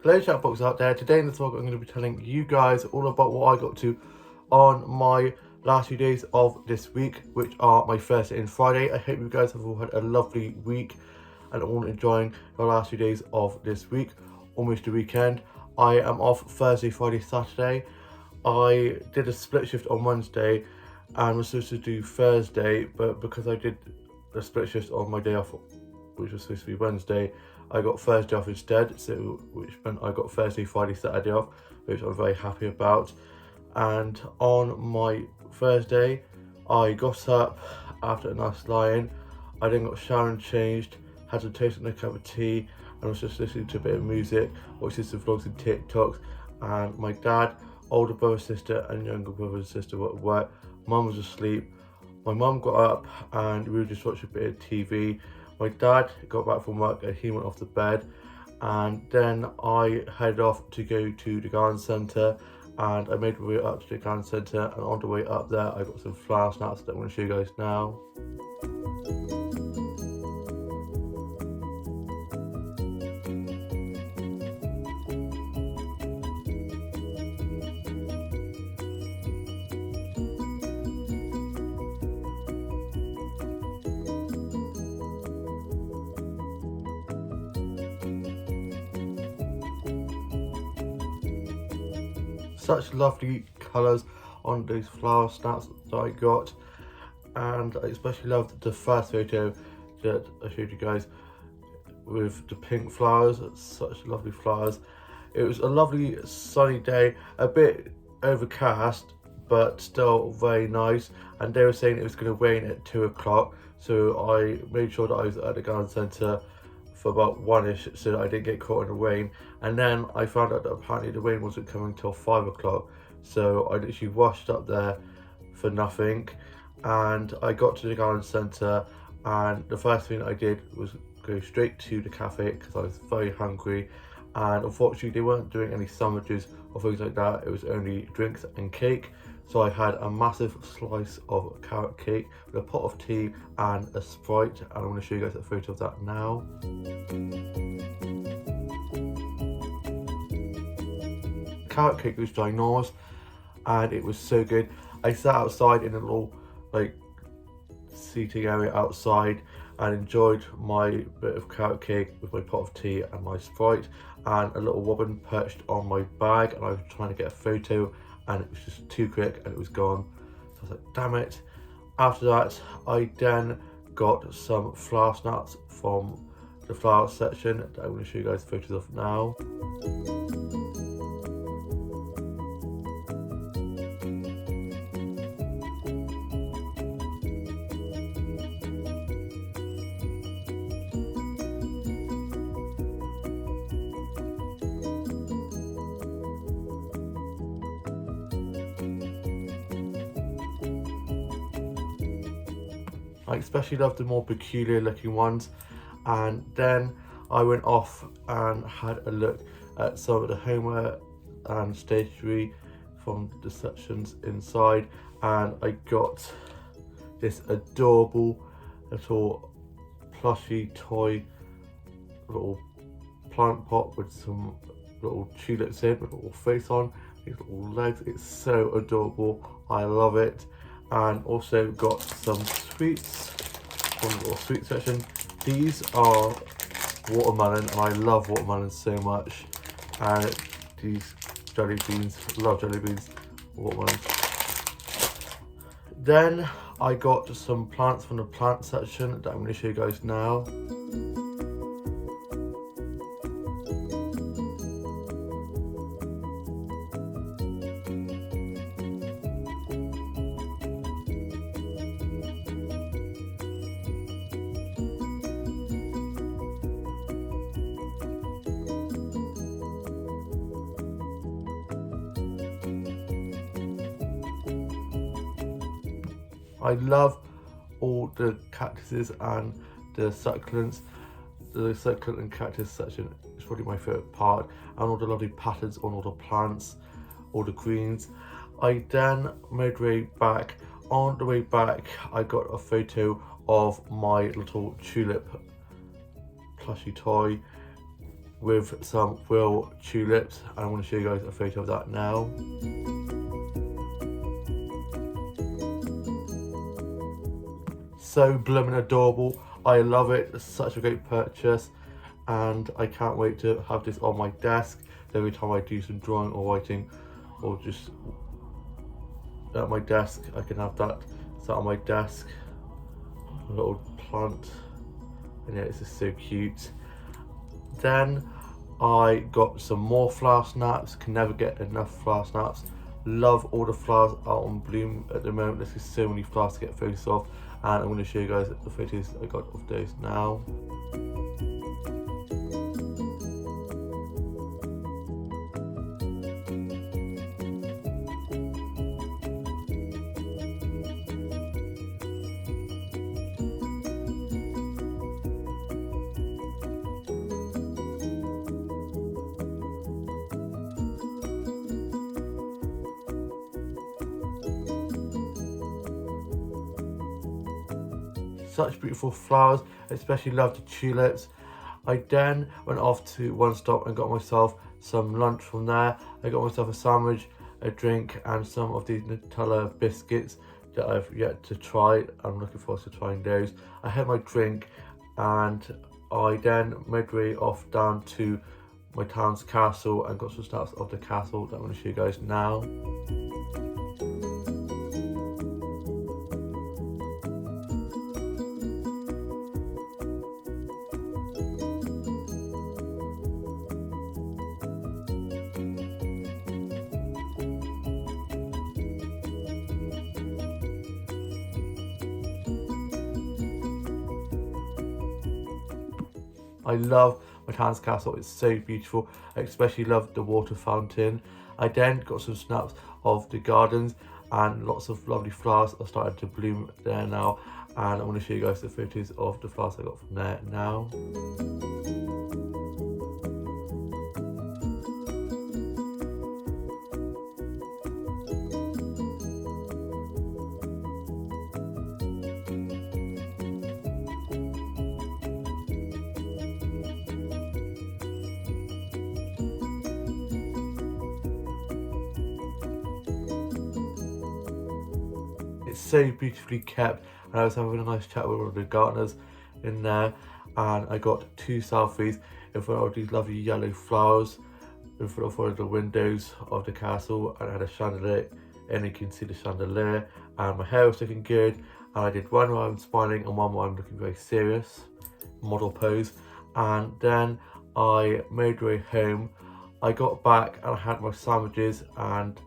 Hello chatbox out there. Today in this vlog I'm going to be telling you guys all about what I got to on my last few days of this week, which are my Thursday and Friday. I hope you guys have all had a lovely week and all enjoying your last few days of this week, almost a weekend. I am off Thursday, Friday, Saturday. I did a split shift on Wednesday and was supposed to do Thursday, but because I did the split shift on my day off, which was supposed to be Wednesday, I got Thursday off instead, so which meant I got Thursday, Friday, Saturday off, which I'm very happy about. And on my Thursday, I got up after a nice lie-in. I then got showered and changed, had some toast and a cup of tea, and was just listening to a bit of music, watching some vlogs and TikToks. And my dad, older brother, sister, and younger brother and sister were at work. Mum was asleep. My mum got up and we were just watching a bit of TV. My dad got back from work and he went off to bed, and then I headed off to go to the garden centre, and I made my way up to the garden centre, and on the way up there I got some flower snaps that I'm going to show you guys now. Such lovely colours on those flower snaps that I got, and I especially loved the first photo that I showed you guys with the pink flowers. Such lovely flowers. It was a lovely sunny day, a bit overcast but still very nice, and they were saying it was going to rain at 2 o'clock, so I made sure that I was at the garden centre for about 1ish so that I didn't get caught in the rain. And then I found out that apparently the rain wasn't coming till 5 o'clock, so I literally washed up there for nothing. And I got to the garden centre, and the first thing I did was go straight to the cafe because I was very hungry, and unfortunately they weren't doing any sandwiches or things like that. It was only drinks and cake. So I had a massive slice of carrot cake with a pot of tea and a Sprite, and I'm going to show you guys a photo of that now. Carrot cake was ginormous and it was so good. I sat outside in a little seating area outside and enjoyed my bit of carrot cake with my pot of tea and my Sprite, and a little robin perched on my bag, and I was trying to get a photo and it was just too quick and it was gone. So I was like, damn it. After that, I then got some flower snaps from the flower section that I'm going to show you guys photos of now. I especially love the more peculiar looking ones. And then I went off and had a look at some of the homeware and stationery from the sections inside, and I got this adorable little plushy toy little plant pot with some little tulips in with a little face on, these little legs. It's so adorable, I love it. And also got some sweets from the little sweet section. These are watermelon, and I love watermelon so much. And these jelly beans, love jelly beans, watermelon. Then I got some plants from the plant section that I'm going to show you guys now. I love all the cactuses and the succulents. The succulent and cactus section is probably my favourite part, and all the lovely patterns on all the plants, all the greens. I then made my way back. On the way back, I got a photo of my little tulip plushie toy with some real tulips, and I want to show you guys a photo of that now. So blooming adorable. I love it. It's such a great purchase, and I can't wait to have this on my desk. Every time I do some drawing or writing or just at my desk, I can have that sat on my desk. A little plant, and yeah, it's just so cute. Then I got some more flower snaps. Can never get enough flower snaps. Love all the flowers out on bloom at the moment. There's just so many flowers to get photos of, and I'm going to show you guys the photos I got of those now. Such beautiful flowers, especially love the tulips. I then went off to One Stop and got myself some lunch from there. I got myself a sandwich, a drink, and some of these Nutella biscuits that I've yet to try. I'm looking forward to trying those. I had my drink, and I then made my way off down to my town's castle and got some snaps of the castle that I'm going to show you guys now. I love my town's castle, it's so beautiful. I especially love the water fountain. I then got some snaps of the gardens, and lots of lovely flowers are starting to bloom there now, and I want to show you guys the photos of the flowers I got from there now. It's so beautifully kept, and I was having a nice chat with one of the gardeners in there, and I got 2 selfies in front of these lovely yellow flowers in front of one of the windows of the castle, and I had a chandelier, and you can see the chandelier, and my hair was looking good, and I did one where I'm smiling and one where I'm looking very serious, model pose. And then I made my way home. I got back and I had my sandwiches and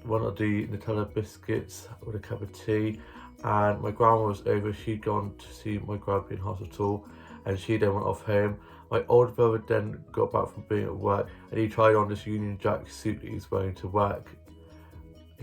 one of the Nutella biscuits with a cup of tea, and my grandma was over. She'd gone to see my grandpa in hospital, and she then went off home. My older brother then got back from being at work, and he tried on this Union Jack suit that he's wearing to work.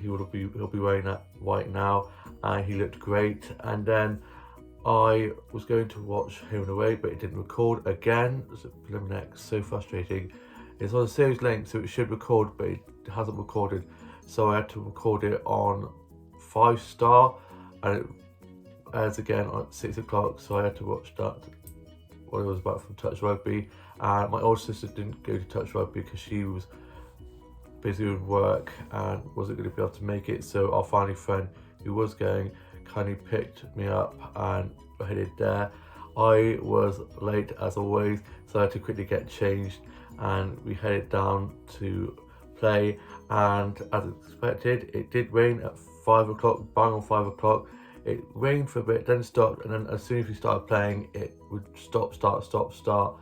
He'll be wearing that right now, and he looked great. And then I was going to watch Home and Away, but it didn't record again. It's a preliminary, so frustrating. It's on a series link, so it should record, but it hasn't recorded. So I had to record it on 5-star, and it airs again at 6 o'clock. So I had to watch that when it was back from touch rugby. And my older sister didn't go to touch rugby because she was busy with work and wasn't going to be able to make it. So our family friend who was going kindly picked me up and headed there. I was late as always, so I had to quickly get changed, and we headed down to play. And as expected, it did rain at 5 o'clock, bang on 5 o'clock. It rained for a bit, then stopped, and then as soon as we started playing, it would stop, start.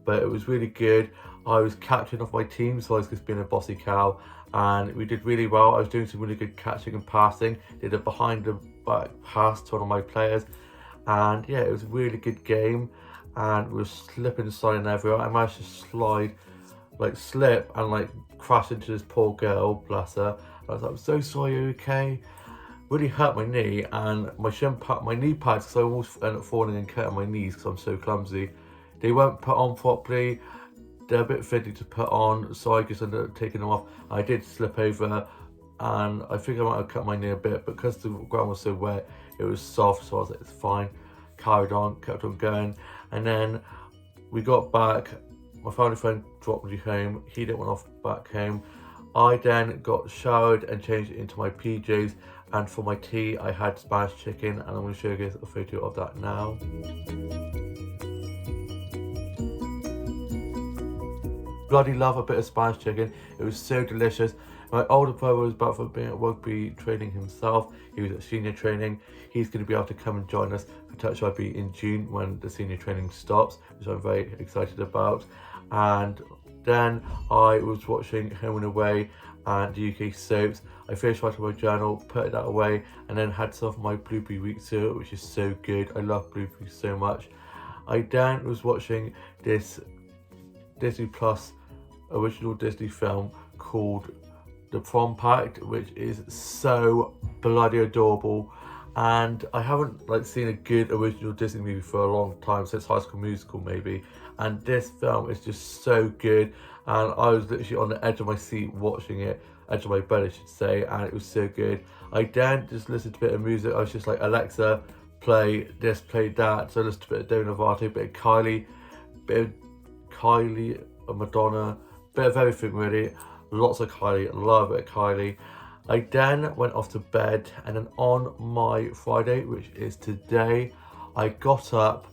But it was really good. I was captain of my team, so I was just being a bossy cow, and we did really well. I was doing some really good catching and passing, did a behind the back pass to one of my players, and yeah, it was a really good game. And we were slipping and sliding everywhere. I managed to slip and crash into this poor girl, bless her. And I was like, I'm so sorry, are you okay? Really hurt my knee, and my knee pads, because I almost ended up falling and cutting my knees because I'm so clumsy. They weren't put on properly. They're a bit fiddly to put on, so I just ended up taking them off. I did slip over, and I think I might have cut my knee a bit, but because the ground was so wet, it was soft, so I was like, it's fine. Carried on, kept on going, and then we got back my family friend dropped me home. He then went off back home. I then got showered and changed into my PJs, and for my tea I had Spanish chicken, and I'm going to show you guys a photo of that now. Bloody love a bit of Spanish chicken. It was so delicious. My older brother was about for being at rugby training himself. He was at senior training. He's going to be able to come and join us for touch rugby in June when the senior training stops, which I'm very excited about. And then I was watching Home and Away and the UK soaps. I finished writing my journal, put that away, and then had some of my Blueberry Week cereal, which is so good. I love Blueberry so much. I then was watching this Disney Plus original Disney film called The Prom Pact, which is so bloody adorable. And I haven't seen a good original Disney movie for a long time, since High School Musical maybe. And this film is just so good, and I was literally on the edge of my seat watching it, edge of my bed I should say, and it was so good. I then just listened to a bit of music. I was just like, Alexa, play this, play that. So I listened to a bit of Demi Lovato, a bit of Kylie, Madonna, bit of everything really. Lots of Kylie, love it, Kylie. I then went off to bed, and then on my Friday, which is today, I got up,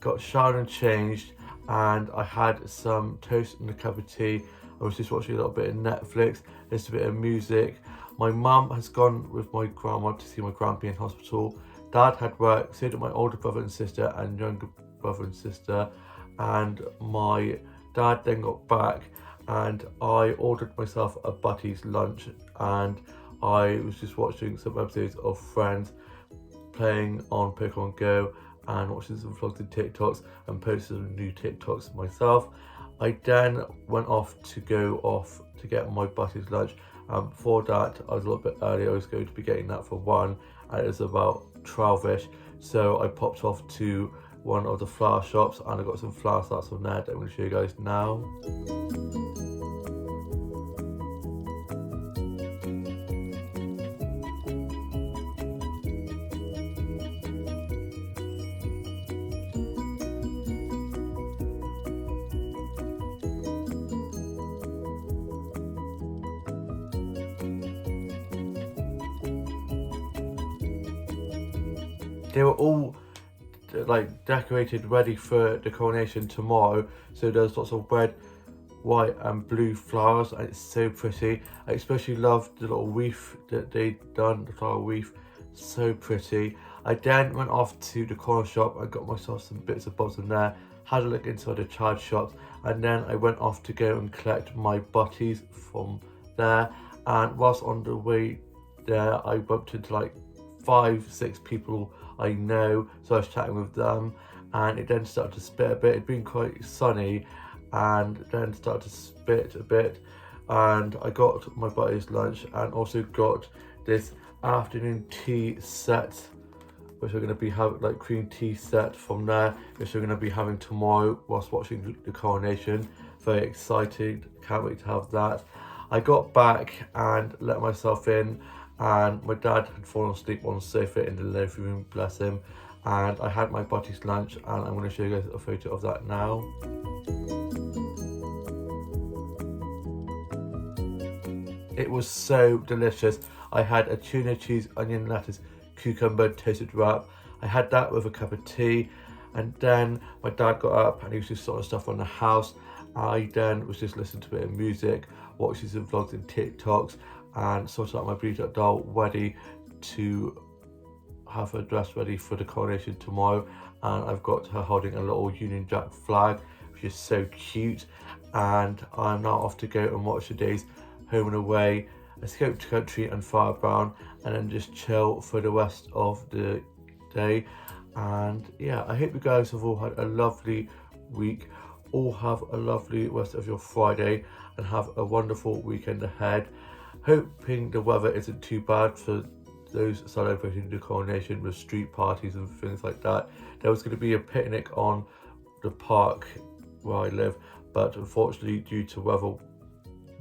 got showered and changed, and I had some toast and a cup of tea. I was just watching a little bit of Netflix, listening to a bit of music. My mum has gone with my grandma to see my grandpa in hospital. Dad had work, so did my older brother and sister and younger brother and sister. And my dad then got back, and I ordered myself a Butty's lunch, and I was just watching some episodes of Friends, playing on Pokemon Go, and watching some vlogs and TikToks, and posted some new TikToks myself. I then went off to get my Butty's lunch. Before that, I was a little bit early. I was going to be getting that for 1, and it was about 12ish. So I popped off to one of the flower shops, and I got some flower starts from there that I'm going to show you guys now. They were all decorated, ready for the coronation tomorrow. So there's lots of red, white and blue flowers, and it's so pretty. I especially love the little wreath that they done, the flower wreath, so pretty. I then went off to the corner shop and got myself some bits and bobs in there, had a look inside the child shops, and then I went off to go and collect my Butties from there. And whilst on the way there, I bumped into 5-6 people I know, so I was chatting with them, and it then started to spit a bit. It'd been quite sunny, and then started to spit a bit, and I got my Butty's lunch, and also got this afternoon tea set, which we're going to be having, cream tea set from there, which we're going to be having tomorrow whilst watching the coronation. Very excited, can't wait to have that. I got back and let myself in, and my dad had fallen asleep on the sofa in the living room, bless him, and I had my Butty's lunch, and I'm going to show you guys a photo of that now. It was so delicious. I had a tuna, cheese, onion, lettuce, cucumber, toasted wrap. I had that with a cup of tea, and then my dad got up and he was just sorting stuff on the house. I then was just listening to a bit of music, watching some vlogs and TikToks, and sorted out my Bluey doll ready to have her dress ready for the coronation tomorrow. And I've got her holding a little Union Jack flag, which is so cute. And I'm now off to go and watch the day's Home and Away, Escape to Country and Farrah Brown, and then just chill for the rest of the day. And yeah, I hope you guys have all had a lovely week. All have a lovely rest of your Friday, and have a wonderful weekend ahead. Hoping the weather isn't too bad for those celebrating the coronation with street parties and things like that. There was going to be a picnic on the park where I live, but unfortunately due to weather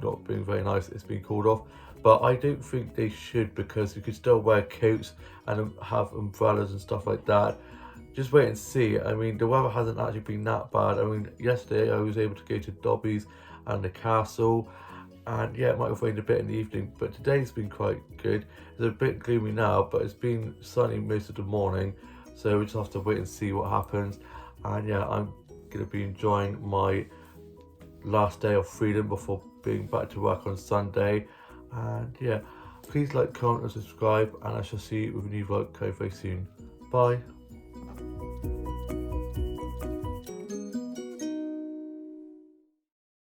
not being very nice, it's been called off. But I don't think they should, because you could still wear coats and have umbrellas and stuff like that. just wait and see. I mean, the weather hasn't actually been that bad. I mean, yesterday I was able to go to Dobby's and the castle, and yeah, it might have rained a bit in the evening, but today's been quite good. It's a bit gloomy now, but it's been sunny most of the morning, so we just have to wait and see what happens. And yeah, I'm gonna be enjoying my last day of freedom before being back to work on Sunday. And yeah, please like, comment and subscribe, and I shall see you with a new vlog very soon. Bye.